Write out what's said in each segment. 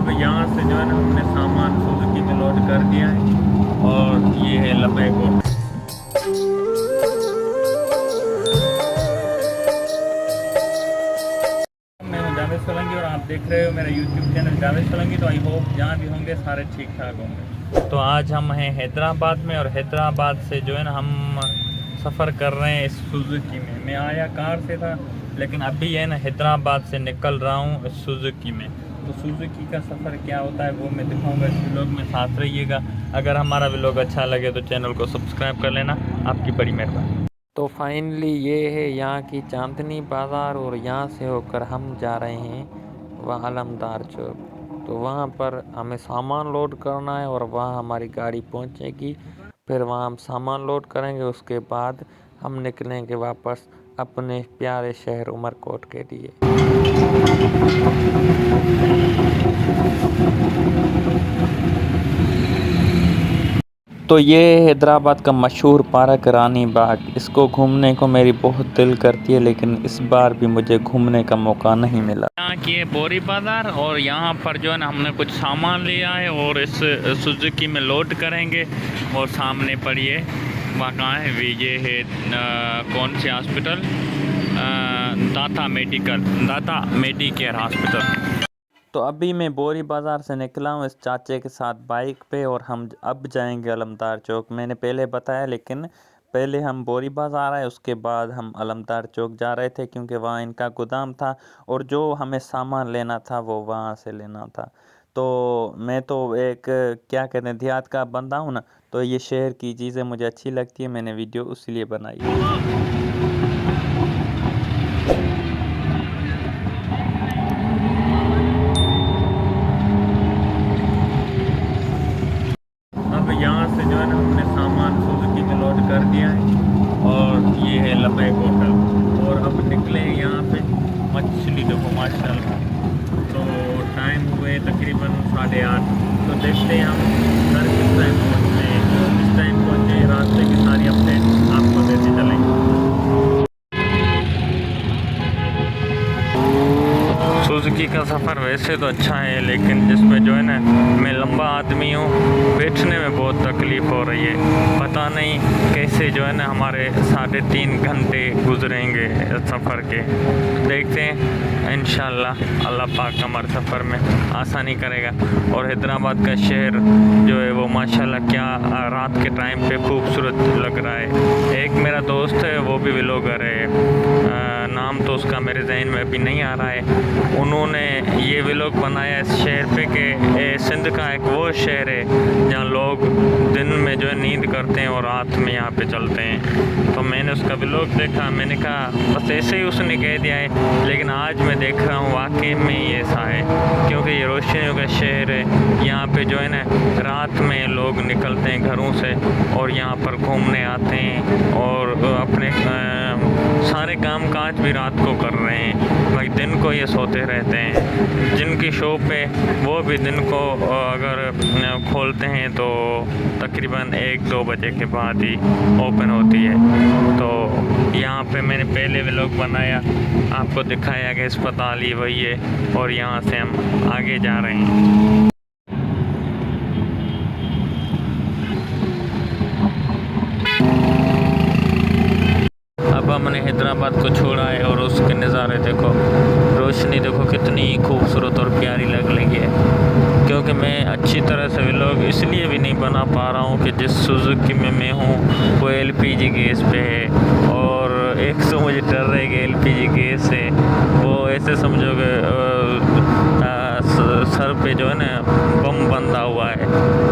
अब यहाँ से जो है ना हमने सामान सुजुकी में लोड कर दिया है और ये है लबैक। मैं हूँ जावेद सोलंकी और आप देख रहे हो मेरा यूट्यूब चैनल जावेद सोलंकी। तो आई होप जहाँ भी होंगे सारे ठीक ठाक होंगे। तो आज हम हैं हैदराबाद में और हैदराबाद से जो है ना हम सफ़र कर रहे हैं इस सुजुकी में। मैं आया कार से था लेकिन अभी है ना हैदराबाद से निकल रहा हूँ इस सुजुकी में। तो सुजुकी का सफ़र क्या होता है वो मैं दिखाऊंगा इस व्लॉग में, साथ रहिएगा। अगर हमारा व्लॉग अच्छा लगे तो चैनल को सब्सक्राइब कर लेना, आपकी बड़ी मेहरबानी। तो फाइनली ये है यहाँ की चांदनी बाज़ार और यहाँ से होकर हम जा रहे हैं वहाँ अलमदार चौक। तो वहाँ पर हमें सामान लोड करना है और वहाँ हमारी गाड़ी पहुँचेगी। फिर वहाँ हम सामान लोड करेंगे, उसके बाद हम निकलेंगे वापस अपने प्यारे शहर उमरकोट के लिए। तो ये हैदराबाद का मशहूर पार्क रानी बाग। इसको घूमने को मेरी बहुत दिल करती है लेकिन इस बार भी मुझे घूमने का मौका नहीं मिला। यहाँ की है बोरी बाज़ार और यहाँ पर जो है ना हमने कुछ सामान लिया है और इस सुजुकी में लोड करेंगे। और सामने पर ये वहाँ है ये है कौन से हॉस्पिटल, दाता मेडिकेयर हॉस्पिटल। तो अभी मैं बोरी बाज़ार से निकला हूँ इस चाचे के साथ बाइक पे और हम अब जाएंगे अलमदार चौक। मैंने पहले बताया लेकिन पहले हम बोरी बाज़ार आए, उसके बाद हम अलमदार चौक जा रहे थे क्योंकि वहाँ इनका गोदाम था और जो हमें सामान लेना था वो वहाँ से लेना था। तो मैं तो एक क्या कहते हैं देहात का बंदा हूँ ना, तो ये शहर की चीज़ें मुझे अच्छी लगती है, मैंने वीडियो उसलिए बनाई। अब यहाँ से जो है ना हमने सामान सुजुकी में लोड कर दिया है और ये है लबैक होटल। और अब निकले यहाँ पे मछली देखो माशाल्लाह। तो टाइम हुए तकरीबन 8:30। तो देखते हैं हम घर किस टाइम पहुँचते हैं। किस टाइम पहुँचे रास्ते की सारी अपडेट आपको देते चलेंगे। सुजुकी का सफ़र वैसे तो अच्छा है लेकिन जिसमें जो है ना मैं लंबा आदमी हूँ, बैठने में बहुत तकलीफ़ हो रही है। पता नहीं कैसे जो है ना हमारे 3.5 घंटे गुजरेंगे सफ़र के। देखते हैं इंशाल्लाह अल्लाह पाक हमारे सफ़र में आसानी करेगा। और हैदराबाद का शहर जो है वो माशाल्लाह क्या रात के टाइम पे खूबसूरत लग रहा है। एक मेरा दोस्त है वो भी व्लॉगर है, नाम तो उसका मेरे जहन में अभी नहीं आ रहा है। उन्होंने ये व्लॉग बनाया इस शहर पे कि सिंध का एक वो शहर है जहाँ लोग दिन में जो है नींद करते हैं और रात में यहाँ पे चलते हैं। तो मैंने उसका व्लॉग देखा, मैंने कहा बस ऐसे ही उसने कह दिया है, लेकिन आज मैं देख रहा हूँ वाकई में ये ऐसा है क्योंकि ये रोशनियों का शहर है। यहाँ पे जो है ना रात में लोग निकलते हैं घरों से और यहाँ पर घूमने आते हैं और अपने सारे काम काज भी रात को कर रहे हैं। भाई दिन को ये सोते रहते हैं। जिनकी शॉप है वो भी दिन को अगर खोलते हैं तो तकरीबन 1-2 बजे के बाद ही ओपन होती है। तो यहाँ पे मैंने पहले व्लॉग बनाया, आपको दिखाया कि अस्पताल ही वही है और यहाँ से हम आगे जा रहे हैं। अब हमने हैदराबाद को छोड़ा है और उसके नज़ारे देखो, रोशनी देखो कितनी खूबसूरत और प्यारी लग रही है। क्योंकि मैं अच्छी तरह से व्लॉग इसलिए भी नहीं बना पा रहा हूँ कि जिस सुजुकी में मैं हूँ वो LPG गैस पे है और एक तो मुझे डर रहा है कि LPG गैस है वो ऐसे समझोगे सर पे जो है ना बम बंधा हुआ है,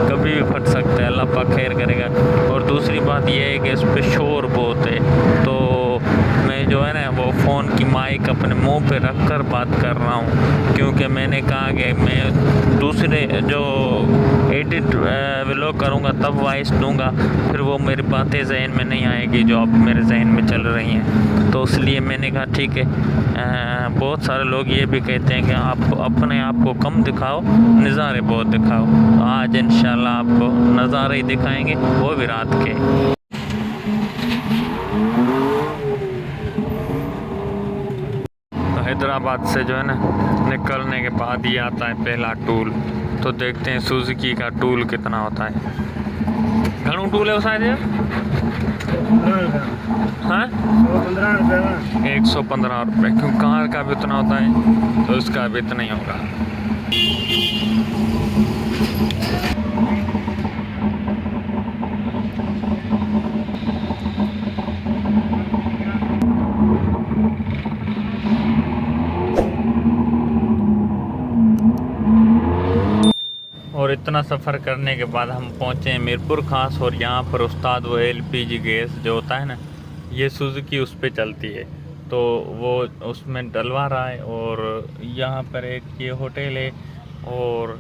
कभी भी फट सकता है, अल्लाह पाक खैर करेगा। और दूसरी बात यह है कि इस पे शोर बहुत है, तो मैं जो है ना वो फ़ोन की माइक अपने मुंह पे रख कर बात कर रहा हूँ क्योंकि मैंने कहा कि मैं दूसरे जो एडिट व्लॉग करूँगा तब वॉइस दूँगा, फिर वो मेरी बातें जहन में नहीं आएगी जो अब मेरे जहन में चल रही हैं। तो इसलिए मैंने कहा ठीक है। बहुत सारे लोग ये भी कहते हैं कि आप अपने आप को कम दिखाओ, नज़ारे बहुत दिखाओ। तो आज इंशाल्लाह आपको नज़ारे ही दिखाएंगे, वो भी रात के। तो हैदराबाद से जो है ना निकलने के बाद ही आता है पहला टूल। तो देखते हैं सुजुकी का टूल कितना होता है। घणो टूल है वो शायद यार, हाँ 115 रुपये, क्योंकि कार का भी उतना होता है तो इसका भी इतना ही होगा। और इतना सफ़र करने के बाद हम पहुँचे हैं मीरपुर खास, और यहाँ पर उस्ताद वो LPG गैस जो होता है ना, ये सुजुकी उस पर चलती है, तो वो उसमें डलवा रहा है। और यहाँ पर एक ये होटल है, और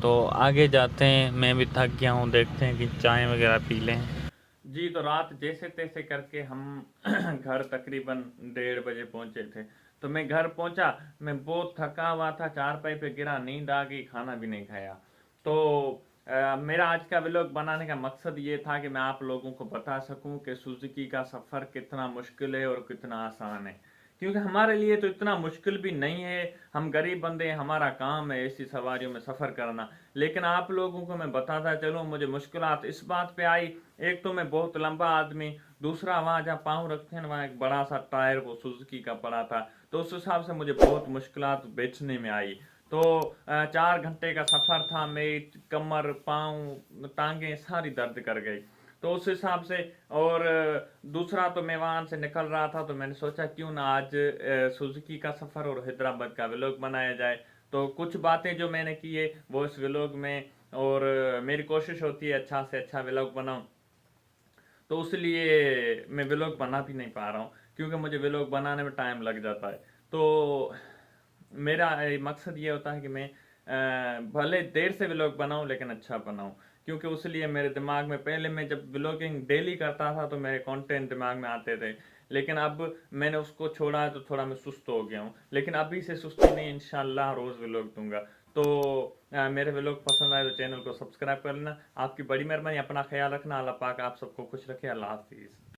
तो आगे जाते हैं। मैं भी थक गया हूँ, देखते हैं कि चाय वगैरह पी लें जी। तो रात जैसे तैसे करके हम घर तकरीबन 1:30 बजे पहुँचे थे। तो मैं घर पहुँचा, मैं बहुत थका हुआ था, चारपाई पे गिरा, नींद आ गई, खाना भी नहीं खाया। तो मेरा आज का व्लॉग बनाने का मकसद ये था कि मैं आप लोगों को बता सकूं कि सुजुकी का सफ़र कितना मुश्किल है और कितना आसान है। क्योंकि हमारे लिए तो इतना मुश्किल भी नहीं है, हम गरीब बंदे हैं, हमारा काम है ऐसी सवारियों में सफ़र करना। लेकिन आप लोगों को मैं बताता चलूँ, मुझे मुश्किलात इस बात पे आई, एक तो मैं बहुत लंबा आदमी, दूसरा वहाँ जहाँ पाँव रखते हैं वहाँ एक बड़ा सा टायर वो सुजुकी का पड़ा था, तो उस हिसाब से मुझे बहुत मुश्किलात बेचने में आई। तो 4 घंटे का सफ़र था, मेरी कमर, पाँव, टांगें सारी दर्द कर गई। तो उस हिसाब से, और दूसरा तो मैं वहाँ से निकल रहा था, तो मैंने सोचा क्यों ना आज सुजुकी का सफ़र और हैदराबाद का व्लॉग बनाया जाए। तो कुछ बातें जो मैंने की है वो इस व्लॉग में, और मेरी कोशिश होती है अच्छा से अच्छा व्लॉग बनाऊँ, तो उसलिए मैं व्लॉग बना भी नहीं पा रहा हूँ, क्योंकि मुझे व्लॉग बनाने में टाइम लग जाता है। तो मेरा मकसद ये होता है कि मैं भले देर से व्लॉग बनाऊं लेकिन अच्छा बनाऊं, क्योंकि उसलिए मेरे दिमाग में, पहले मैं जब व्लॉगिंग डेली करता था तो मेरे कंटेंट दिमाग में आते थे, लेकिन अब मैंने उसको छोड़ा है तो थोड़ा मैं सुस्त हो गया हूँ। लेकिन अभी से सुस्ती नहीं, इंशाल्लाह रोज़ व्लॉग दूंगा। तो मेरे व्लॉग पसंद आए तो चैनल को सब्सक्राइब कर लेना। आपकी बड़ी मेहरबानी, अपना ख्याल रखना। अल्लाह पाक आप सबको खुश रखे। अल्लाह हाफिज़।